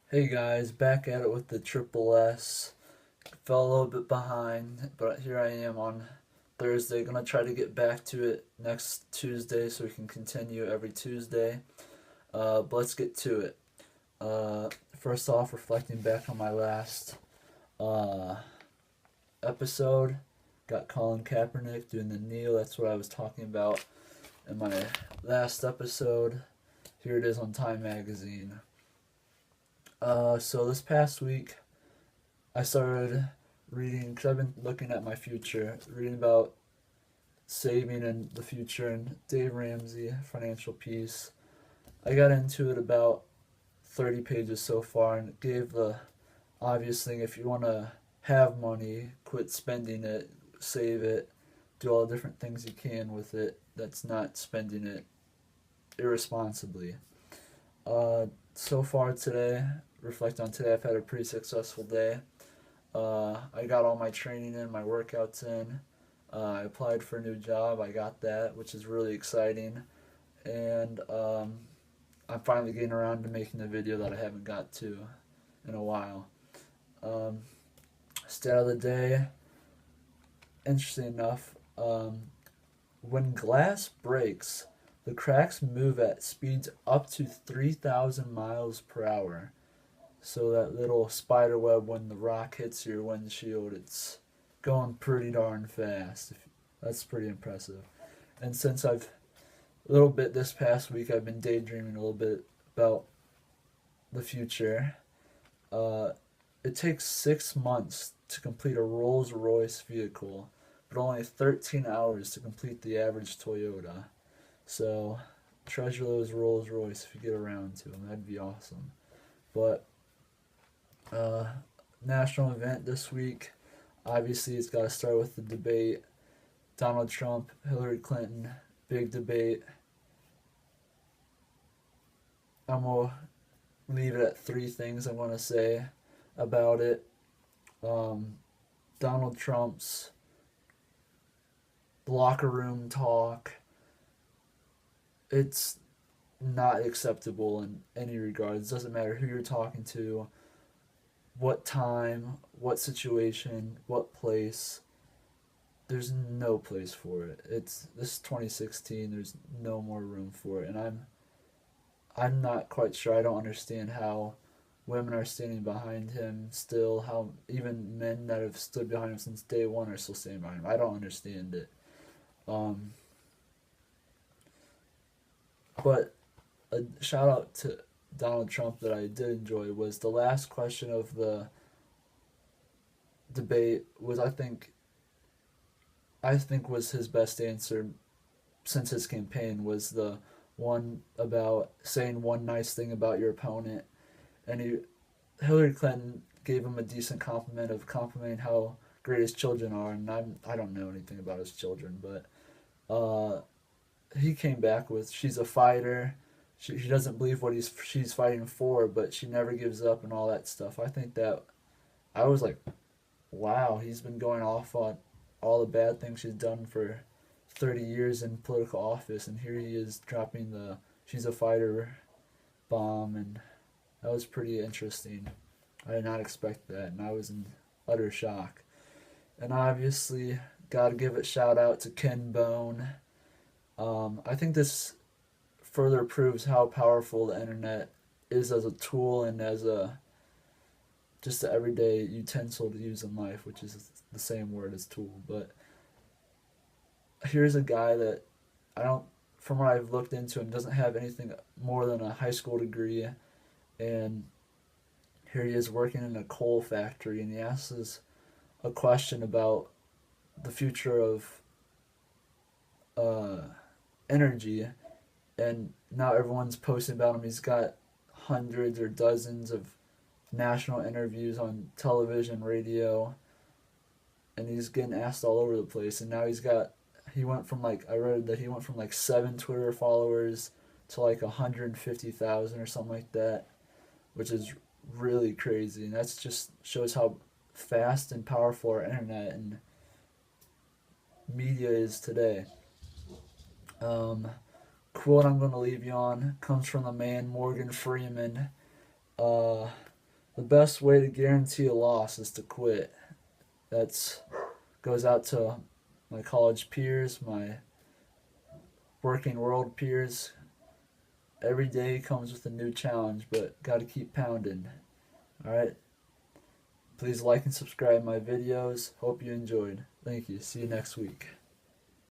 Hey guys, back at it with the Triple S. Fell a little bit behind, but here I am on Thursday. Gonna try to get back to it next Tuesday so we can continue every Tuesday. But let's get to it. First off, reflecting back on my last uh, episode, got Colin Kaepernick doing the kneel. That's what I was talking about in my last episode. Here it is on Time Magazine. So this past week, I started reading because I've been looking at my future, reading about saving in the future and Dave Ramsey, Financial Peace. I got into it about 30 pages so far and it gave the obvious thing if you want to have money, quit spending it, save it, do all the different things you can with it that's not spending it irresponsibly. So far today, reflect on today, I've had a pretty successful day. I got all my training in, my workouts in. I applied for a new job. I got that, which is really exciting. And I'm finally getting around to making the video that I haven't got to in a while. Um, Stat of the day, interesting enough, when glass breaks, the cracks move at speeds up to 3,000 miles per hour. So that little spider web when the rock hits your windshield, it's going pretty darn fast. That's pretty impressive. And since I've a little bit this past week, I've been daydreaming a little bit about the future. Uh, it takes 6 months to complete a Rolls Royce vehicle, but only 13 hours to complete the average Toyota. So treasure those Rolls Royce if you get around to them. That'd be awesome. But uh, national event this week. Obviously, it's got to start with the debate. Donald Trump, Hillary Clinton, big debate. I'm going to leave it at three things I want to say about it. Um, Donald Trump's locker room talk. It's not acceptable in any regards. It doesn't matter who you're talking to, what time, what situation, what place. There's no place for it. It's this 2016. There's no more room for it, and I'm not quite sure. I don't understand how women are standing behind him still. How even men that have stood behind him since day one are still standing behind him. I don't understand it. Um, but a shout out to Donald Trump that I did enjoy was the last question of the debate was I think was his best answer since his campaign was the one about saying one nice thing about your opponent, and Hillary Clinton gave him a decent compliment of complimenting how great his children are, and I don't know anything about his children, but uh, he came back with she's a fighter. She doesn't believe what she's fighting for, but she never gives up and all that stuff. I think that I was like, wow, he's been going off on all the bad things she's done for 30 years in political office, and here he is dropping the she's a fighter bomb, and that was pretty interesting. I did not expect that, and I was in utter shock. And obviously, gotta give a shout out to Ken Bone. I think this further proves how powerful the internet is as a tool and as a just an everyday utensil to use in life, which is the same word as tool. But here's a guy that I don't, from what I've looked into him, doesn't have anything more than a high school degree, and here he is working in a coal factory, and he asks us a question about the future of uh, energy, and now everyone's posting about him. He's got hundreds or dozens of national interviews on television, radio, and he's getting asked all over the place. And now he went from like I read that he went from like 7 Twitter followers to like 150,000 or something like that, which is really crazy. And that's just shows how fast and powerful our internet and media is today. Um, Quote I'm going to leave you on comes from the man Morgan Freeman. Uh, The best way to guarantee a loss is to quit. That's goes out to my college peers, my working world peers. Every day comes with a new challenge, but gotta keep pounding. Alright? Please like and subscribe my videos. Hope you enjoyed. Thank you. See you next week.